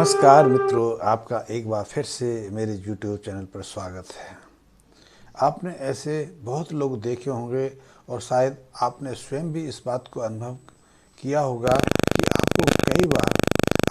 नमस्कार मित्रों, आपका एक बार फिर से मेरे YouTube चैनल पर स्वागत है। आपने ऐसे बहुत लोग देखे होंगे और शायद आपने स्वयं भी इस बात को अनुभव किया होगा कि आपको कई बार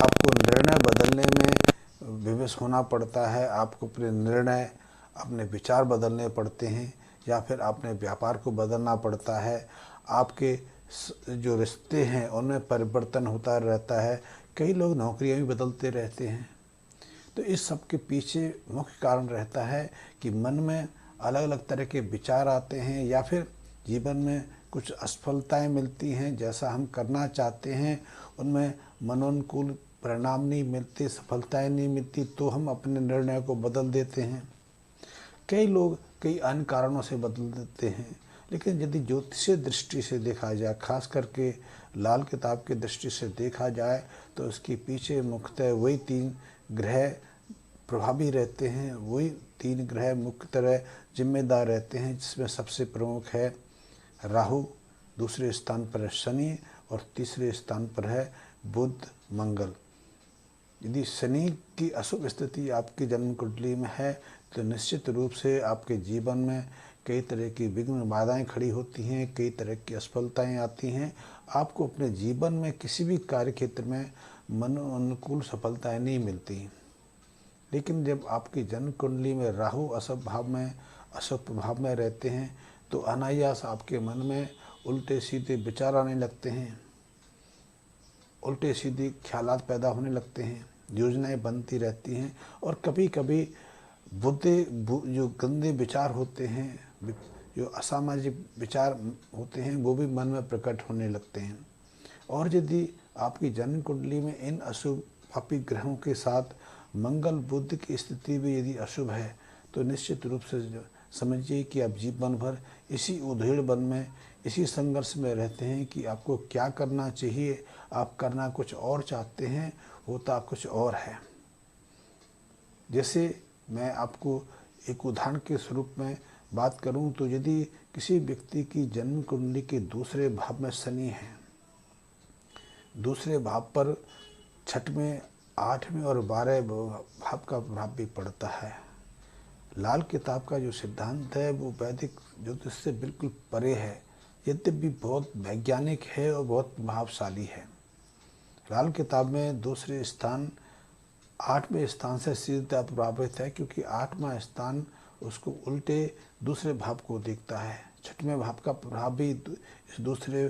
आपको निर्णय बदलने में विवश होना पड़ता है। आपको अपने निर्णय, अपने विचार बदलने पड़ते हैं या फिर अपने व्यापार को बदलना पड़ता है। आपके जो रिश्ते हैं उनमें परिवर्तन होता रहता है। कई लोग नौकरियां भी बदलते रहते हैं। तो इस सब के पीछे मुख्य कारण रहता है कि मन में अलग अलग तरह के विचार आते हैं या फिर जीवन में कुछ असफलताएं मिलती हैं। जैसा हम करना चाहते हैं उनमें मनोनुकूल परिणाम नहीं मिलते, सफलताएं नहीं मिलती, तो हम अपने निर्णय को बदल देते हैं। कई लोग कई अन्य कारणों से बदल देते हैं। लेकिन यदि ज्योतिषीय दृष्टि से देखा जाए, खास करके लाल किताब की दृष्टि से देखा जाए, तो उसके पीछे मुख्यतः वही तीन ग्रह प्रभावी रहते हैं। वही तीन ग्रह मुख्य तरह जिम्मेदार रहते हैं, जिसमें सबसे प्रमुख है राहु, दूसरे स्थान पर है शनि और तीसरे स्थान पर है बुध मंगल। यदि शनि की अशुभ स्थिति आपकी जन्म कुंडली में है तो निश्चित रूप से आपके जीवन में कई तरह की विघ्न बाधाएं खड़ी होती हैं, कई तरह की असफलताएं आती हैं। आपको अपने जीवन में किसी भी कार्य क्षेत्र में मन अनुकूल सफलताएं नहीं मिलती। लेकिन जब आपकी जन्म कुंडली में राहु अशुभ प्रभाव में रहते हैं तो अनायास आपके मन में उल्टे सीधे विचार आने लगते हैं, उल्टे सीधे ख्यालात पैदा होने लगते हैं, योजनाएं बनती रहती हैं और कभी कभी जो गंदे विचार होते हैं, जो असामाजिक विचार होते हैं, वो भी मन में प्रकट होने लगते हैं। और यदि आपकी जन्म कुंडली में इन अशुभ पापी ग्रहों के साथ मंगल बुध की स्थिति भी यदि अशुभ है तो निश्चित रूप से समझिए कि आप जीवन भर इसी उधेड़ में, इसी संघर्ष में रहते हैं कि आपको क्या करना चाहिए। आप करना कुछ और चाहते हैं, होता कुछ और है। जैसे मैं आपको एक उदाहरण के स्वरूप में बात करूं तो यदि किसी व्यक्ति की जन्म कुंडली के दूसरे भाव में शनि है, दूसरे भाव पर छठवें, आठवें और 12वें भाव का प्रभाव भी पड़ता है। लाल किताब का जो सिद्धांत है वो वैदिक ज्योतिष से बिल्कुल परे है, यद्यपि बहुत वैज्ञानिक है और बहुत प्रभावशाली है। लाल किताब में दूसरे स्थान 8वें स्थान से सीधा प्रभावित है, क्योंकि 8वां स्थान उसको उल्टे दूसरे भाव को देखता है। 6वें भाव का प्रभाव भी इस दूसरे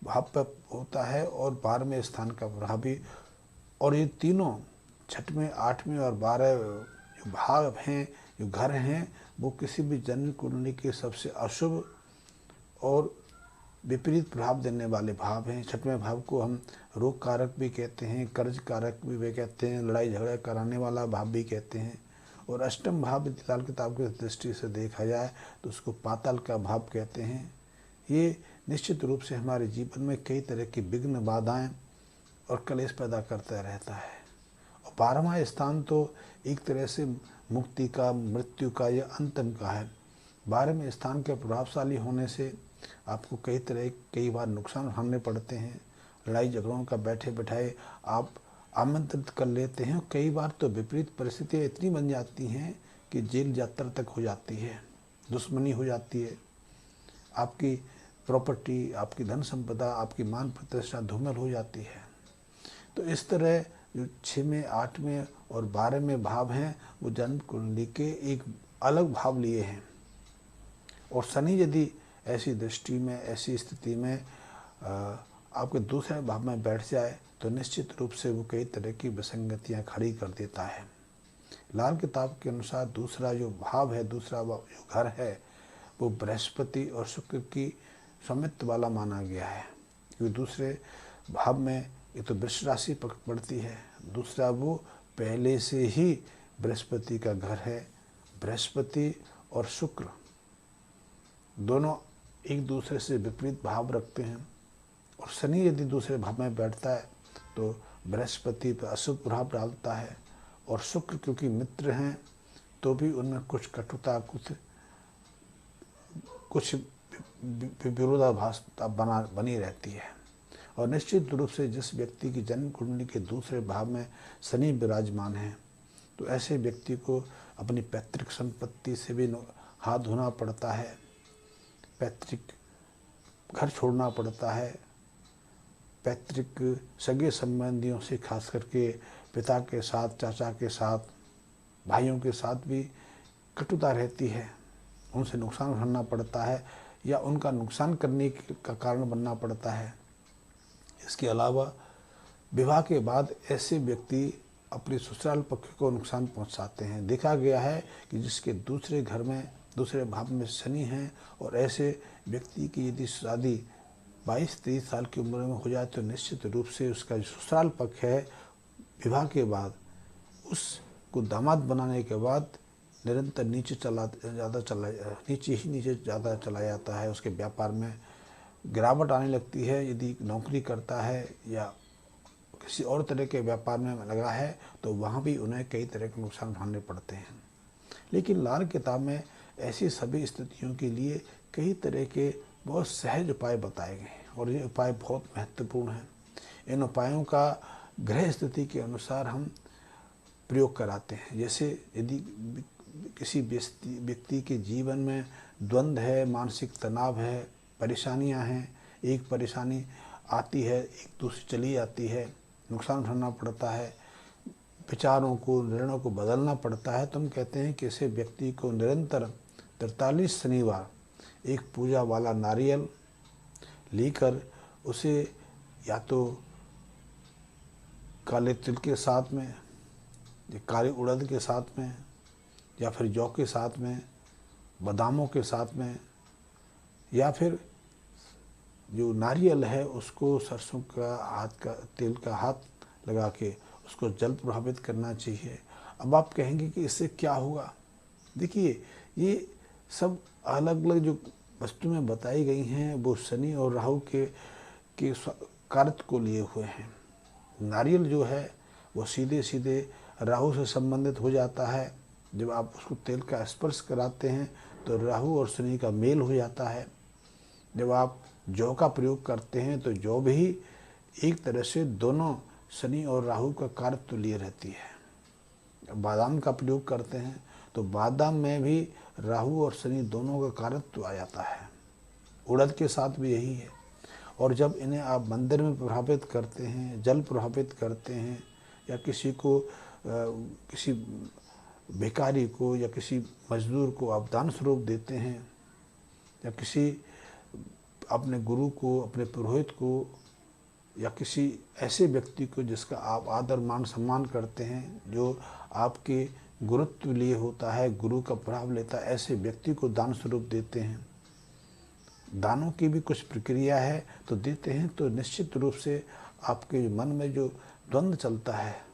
भाव पर होता है और 12वें स्थान का प्रभाव भी। और ये तीनों 6वें, 8वें और 12 जो भाव हैं, जो घर हैं, वो किसी भी जन्म कुंडली के सबसे अशुभ और विपरीत प्रभाव देने वाले भाव हैं। 6वें भाव को हम रोग कारक भी कहते हैं, कर्ज कारक भी वे कहते हैं, लड़ाई झगड़ा कराने वाला भाव भी कहते हैं। और अष्टम भाव लाल किताब की दृष्टि से देखा जाए तो उसको पाताल का भाव कहते हैं। ये निश्चित रूप से हमारे जीवन में कई तरह की विघ्न बाधाएं और कलेश पैदा करता रहता है। और 12वां स्थान तो एक तरह से मुक्ति का, मृत्यु का या अंतम का है। 12वें स्थान के प्रभावशाली होने से आपको कई बार नुकसान उठाने पड़ते हैं। लड़ाई झगड़ों का बैठे बैठाए आप आमंत्रित कर लेते हैं। कई बार तो विपरीत परिस्थितियाँ इतनी बन जाती हैं कि जेल यात्रा तक हो जाती है, दुश्मनी हो जाती है, आपकी प्रॉपर्टी, आपकी धन संपदा, आपकी मान प्रतिष्ठा धूमिल हो जाती है। तो इस तरह जो 6वें, 8वें और 12वें भाव हैं वो जन्म कुंडली के एक अलग भाव लिए हैं। और शनि यदि ऐसी दृष्टि में, ऐसी स्थिति में आपके दूसरे भाव में बैठ जाए तो निश्चित रूप से वो कई तरह की विसंगतियाँ खड़ी कर देता है। लाल किताब के अनुसार दूसरा जो भाव है, दूसरा जो घर है, वो बृहस्पति और शुक्र की स्वामित्व वाला माना गया है। क्योंकि दूसरे भाव में एक तो वृष राशि पड़ती है, दूसरा वो पहले से ही बृहस्पति का घर है। बृहस्पति और शुक्र दोनों एक दूसरे से विपरीत भाव रखते हैं। और शनि यदि दूसरे भाव में बैठता है तो बृहस्पति पर अशुभ प्रभाव डालता है। और शुक्र क्योंकि मित्र हैं तो भी उनमें कुछ कटुता, कुछ विरोधाभास बनी रहती है। और निश्चित रूप से जिस व्यक्ति की जन्म कुंडली के दूसरे भाव में शनि विराजमान है, तो ऐसे व्यक्ति को अपनी पैतृक संपत्ति से भी हाथ धोना पड़ता है, पैतृक घर छोड़ना पड़ता है, पैतृक सगे संबंधियों से, खास करके पिता के साथ, चाचा के साथ, भाइयों के साथ भी कटुता रहती है, उनसे नुकसान उठाना पड़ता है या उनका नुकसान करने का कारण बनना पड़ता है। इसके अलावा विवाह के बाद ऐसे व्यक्ति अपने ससुराल पक्ष को नुकसान पहुंचाते हैं। देखा गया है कि जिसके दूसरे घर में, दूसरे भाव में शनि है और ऐसे व्यक्ति की यदि शादी 22-23 साल की उम्र में हो जाए तो निश्चित रूप से उसका जो ससुराल पक्ष है विवाह के बाद उसको दामाद बनाने के बाद निरंतर नीचे ज़्यादा चला जाता है। उसके व्यापार में गिरावट आने लगती है। यदि नौकरी करता है या किसी और तरह के व्यापार में लगा है तो वहाँ भी उन्हें कई तरह के नुकसान उठाने पड़ते हैं। लेकिन लाल किताब में ऐसी सभी स्थितियों के लिए कई तरह के बहुत सहज उपाय बताए गए हैं और ये उपाय बहुत महत्वपूर्ण हैं। इन उपायों का ग्रह स्थिति के अनुसार हम प्रयोग कराते हैं। जैसे यदि किसी व्यक्ति के जीवन में द्वंद्व है, मानसिक तनाव है, परेशानियां हैं, एक परेशानी आती है, एक दूसरी चली जाती है, नुकसान उठाना पड़ता है, विचारों को, निर्णयों को बदलना पड़ता है, तो हम कहते हैं कि ऐसे व्यक्ति को निरंतर 43 शनिवार एक पूजा वाला नारियल लेकर उसे या तो काले तिल के साथ में या काले उड़द के साथ में या फिर जौ के साथ में, बादामों के साथ में, या फिर जो नारियल है उसको सरसों का तेल का हाथ लगा के उसको जल प्रभावित करना चाहिए। अब आप कहेंगे कि इससे क्या होगा? देखिए, ये सब अलग अलग जो वस्तुएं बताई गई हैं वो शनि और राहु के कारक को लिए हुए हैं। नारियल जो है वो सीधे सीधे राहु से संबंधित हो जाता है। जब आप उसको तेल का स्पर्श कराते हैं तो राहु और शनि का मेल हो जाता है। जब आप जौ का प्रयोग करते हैं तो जौ भी एक तरह से दोनों शनि और राहु का कारक तो लिए रहती है। बादाम का प्रयोग करते हैं तो बादाम में भी राहु और शनि दोनों का कारक तो आ जाता है। उड़द के साथ भी यही है। और जब इन्हें आप मंदिर में प्रभावित करते हैं, जल प्रभावित करते हैं, या किसी को किसी भिखारी को या किसी मजदूर को आप दान स्वरूप देते हैं, या किसी अपने गुरु को, अपने पुरोहित को, या किसी ऐसे व्यक्ति को जिसका आप आदर मान सम्मान करते हैं, जो आपके गुरुत्व लिए होता है, गुरु का प्रभाव लेता है, ऐसे व्यक्ति को दान स्वरूप देते हैं। दानों की भी कुछ प्रक्रिया है, तो देते हैं तो निश्चित रूप से आपके मन में जो द्वंद्व चलता है,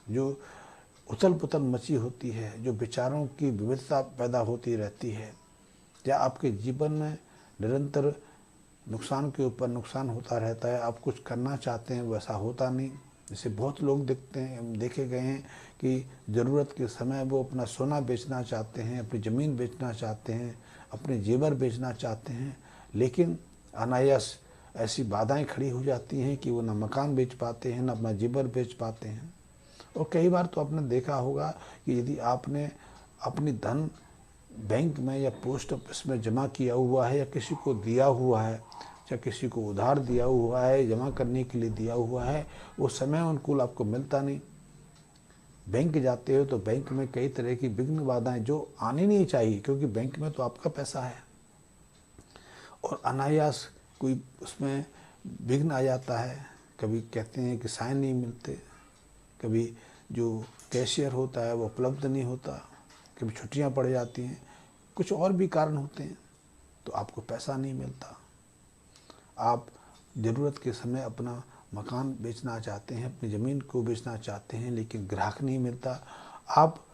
जो उथल पुथल मची होती है, जो विचारों की विविधता पैदा होती रहती है, या आपके जीवन में निरंतर नुकसान के ऊपर नुकसान होता रहता है, आप कुछ करना चाहते हैं वैसा होता नहीं। जैसे बहुत लोग देखे गए हैं कि ज़रूरत के समय वो अपना सोना बेचना चाहते हैं, अपनी ज़मीन बेचना चाहते हैं, अपने जेवर बेचना चाहते हैं, लेकिन अनायास ऐसी बाधाएं खड़ी हो जाती हैं कि वो ना मकान बेच पाते हैं, ना अपना जेवर बेच पाते हैं। और कई बार तो आपने देखा होगा कि यदि आपने अपनी धन बैंक में या पोस्ट ऑफिस में जमा किया हुआ है, या किसी को दिया हुआ है, या किसी को उधार दिया हुआ है, जमा करने के लिए दिया हुआ है, वो समय अनुकूल आपको मिलता नहीं। बैंक जाते हो तो बैंक में कई तरह की विघ्न बाधाएं जो आनी नहीं चाहिए, क्योंकि बैंक में तो आपका पैसा है, और अनायास कोई उसमें विघ्न आ जाता है। कभी कहते हैं कि साइन नहीं मिलते, कभी जो कैशियर होता है वो उपलब्ध नहीं होता, कभी छुट्टियां पड़ जाती हैं, कुछ और भी कारण होते हैं, तो आपको पैसा नहीं मिलता। आप ज़रूरत के समय अपना मकान बेचना चाहते हैं, अपनी ज़मीन को बेचना चाहते हैं, लेकिन ग्राहक नहीं मिलता। आप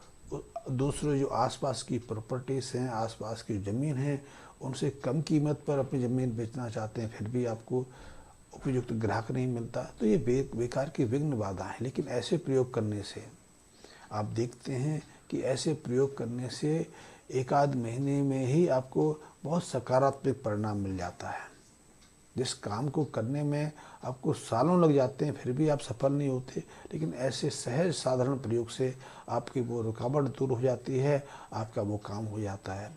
दूसरे जो आसपास की प्रॉपर्टीज़ हैं, आसपास की ज़मीन है, उनसे कम कीमत पर अपनी ज़मीन बेचना चाहते हैं, फिर भी आपको उपयुक्त ग्राहक नहीं मिलता। तो ये बेकार की विघ्न बाधा है। लेकिन ऐसे प्रयोग करने से आप देखते हैं कि ऐसे प्रयोग करने से एक आध महीने में ही आपको बहुत सकारात्मक परिणाम मिल जाता है। जिस काम को करने में आपको सालों लग जाते हैं फिर भी आप सफल नहीं होते, लेकिन ऐसे सहज साधारण प्रयोग से आपकी वो रुकावट दूर हो जाती है, आपका वो काम हो जाता है।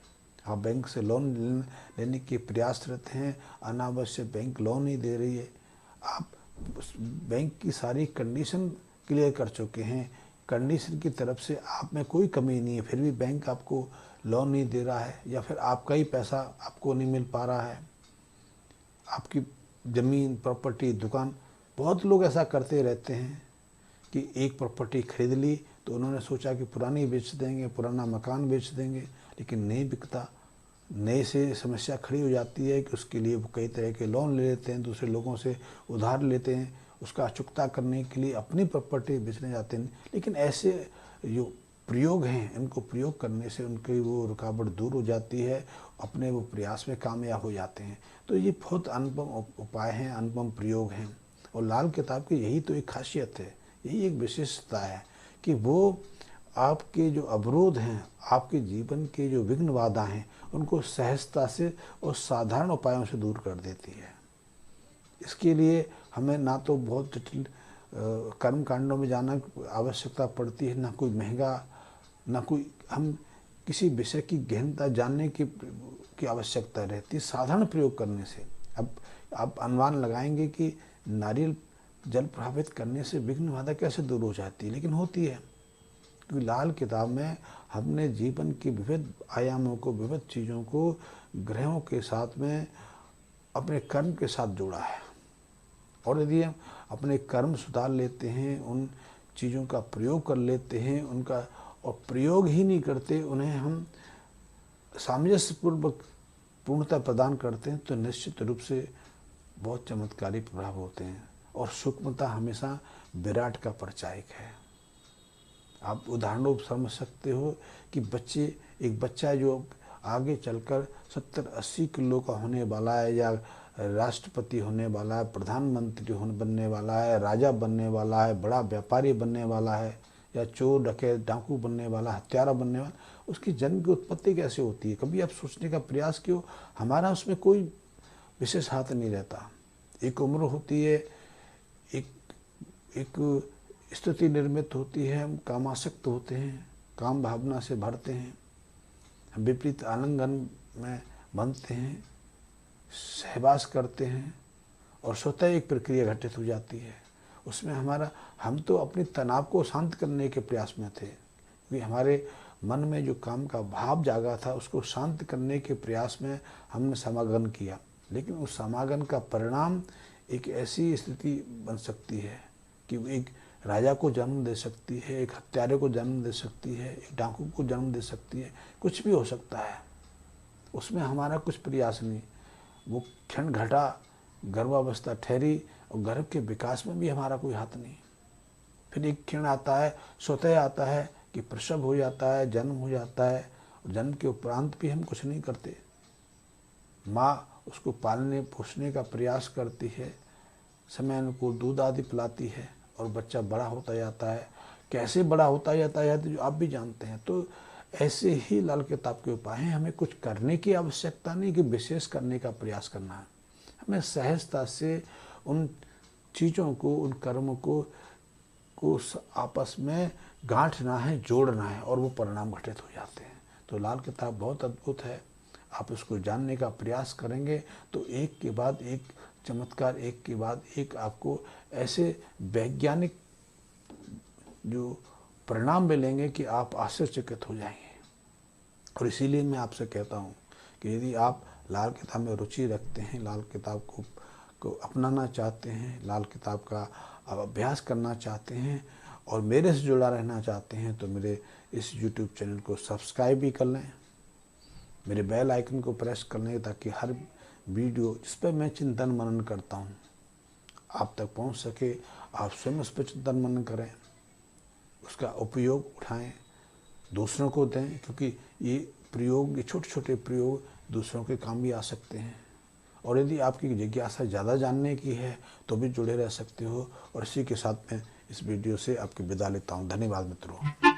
आप बैंक से लोन लेने के प्रयासरत हैं, अनावश्यक बैंक लोन नहीं दे रही है, आप बैंक की सारी कंडीशन क्लियर कर चुके हैं, कंडीशन की तरफ से आप में कोई कमी नहीं है, फिर भी बैंक आपको लोन नहीं दे रहा है, या फिर आपका ही पैसा आपको नहीं मिल पा रहा है। आपकी ज़मीन, प्रॉपर्टी, दुकान, बहुत लोग ऐसा करते रहते हैं कि एक प्रॉपर्टी खरीद ली तो उन्होंने सोचा कि पुरानी बेच देंगे, पुराना मकान बेच देंगे, लेकिन नहीं बिकता। नए से समस्या खड़ी हो जाती है कि उसके लिए वो कई तरह के लोन ले लेते हैं, दूसरे लोगों से उधार लेते हैं, उसका चुकता करने के लिए अपनी प्रॉपर्टी बेचने जाते हैं। लेकिन ऐसे जो प्रयोग हैं, इनको प्रयोग करने से उनकी वो रुकावट दूर हो जाती है, अपने वो प्रयास में कामयाब हो जाते हैं। तो ये बहुत अनुपम उपाय हैं, अनुपम प्रयोग हैं, और लाल किताब की यही तो एक खासियत है, यही एक विशेषता है कि वो आपके जो अवरोध हैं, आपके जीवन के जो विघ्न बाधा हैं, उनको सहजता से और साधारण उपायों से दूर कर देती है। इसके लिए हमें ना तो बहुत जटिल कर्म कांडों में जाना आवश्यकता पड़ती है, ना कोई महंगा, ना कोई हम किसी विषय की गहनता जानने की आवश्यकता रहती है। साधारण प्रयोग करने से अब आप अनुमान लगाएंगे कि नारियल जल प्रभावित करने से विघ्न बाधा कैसे दूर हो जाती है, लेकिन होती है, क्योंकि लाल किताब में हमने जीवन के विविध आयामों को, विविध चीज़ों को ग्रहों के साथ में अपने कर्म के साथ जोड़ा है। और यदि हम अपने कर्म सुधार लेते हैं, उन चीज़ों का प्रयोग कर लेते हैं, उनका और प्रयोग ही नहीं करते, उन्हें हम सामंजस्यपूर्वक पूर्णता प्रदान करते हैं, तो निश्चित रूप से बहुत चमत्कारी प्रभाव होते हैं। और सूक्ष्मता हमेशा विराट का परिचायक है। आप उदाहरणों समझ सकते हो कि एक बच्चा जो आगे चलकर 70-80 किलो का होने वाला है, या राष्ट्रपति होने वाला है, प्रधानमंत्री बनने वाला है, राजा बनने वाला है, बड़ा व्यापारी बनने वाला है, या चोर डकैत डाकू बनने वाला, हत्यारा बनने वाला, उसकी जन्म की उत्पत्ति कैसे होती है? कभी आप सोचने का प्रयास क्यों? हमारा उसमें कोई विशेष हाथ नहीं रहता। एक उम्र होती है, एक स्थिति निर्मित होती है, हम कामासक्त होते हैं, काम भावना से भरते हैं, हम विपरीत आलिंगन में बनते हैं, सहवास करते हैं, और स्वतः एक प्रक्रिया घटित हो जाती है। उसमें हम तो अपने तनाव को शांत करने के प्रयास में थे, क्योंकि हमारे मन में जो काम का भाव जागा था उसको शांत करने के प्रयास में हमने समागम किया। लेकिन उस समागम का परिणाम एक ऐसी स्थिति बन सकती है कि वो एक राजा को जन्म दे सकती है, एक हत्यारे को जन्म दे सकती है, एक डाकू को जन्म दे सकती है, कुछ भी हो सकता है। उसमें हमारा कुछ प्रयास नहीं, वो क्षण घटा, गर्भावस्था ठहरी, और गर्भ के विकास में भी हमारा कोई हाथ नहीं। फिर एक क्षण आता है, स्वतः आता है कि प्रसव हो जाता है, जन्म हो जाता है, और जन्म के उपरांत भी हम कुछ नहीं करते। माँ उसको पालने पोसने का प्रयास करती है, समय अनुकूल दूध आदि पिलाती है, और बच्चा बड़ा होता जाता है। कैसे बड़ा होता जाता है जो आप भी जानते हैं। तो ऐसे ही लाल किताब के उपाय हैं। हमें कुछ करने की आवश्यकता नहीं कि विशेष करने का प्रयास करना है, हमें सहजता से उन चीज़ों को, उन कर्मों को आपस में गांठना है, जोड़ना है, और वो परिणाम घटित हो जाते हैं। तो लाल किताब बहुत अद्भुत है। आप उसको जानने का प्रयास करेंगे तो एक के बाद एक चमत्कार, एक के बाद एक आपको ऐसे वैज्ञानिक जो परिणाम मिलेंगे कि आप आश्चर्यचकित हो जाएंगे। और इसीलिए मैं आपसे कहता हूँ कि यदि आप लाल किताब में रुचि रखते हैं, लाल किताब को अपनाना चाहते हैं, लाल किताब का अभ्यास करना चाहते हैं, और मेरे से जुड़ा रहना चाहते हैं, तो मेरे इस YouTube चैनल को सब्सक्राइब भी कर लें, मेरे बेल आइकन को प्रेस कर लें, ताकि हर वीडियो जिस पर मैं चिंतन मनन करता हूँ आप तक पहुँच सके। आप स्वयं उस पर चिंतन मनन करें, उसका उपयोग उठाएं, दूसरों को दें, क्योंकि ये छोटे छोटे प्रयोग दूसरों के काम भी आ सकते हैं। और यदि आपकी जिज्ञासा ज़्यादा जानने की है तो भी जुड़े रह सकते हो। और इसी के साथ मैं इस वीडियो से आपकी विदा लेता हूँ। धन्यवाद मित्रों।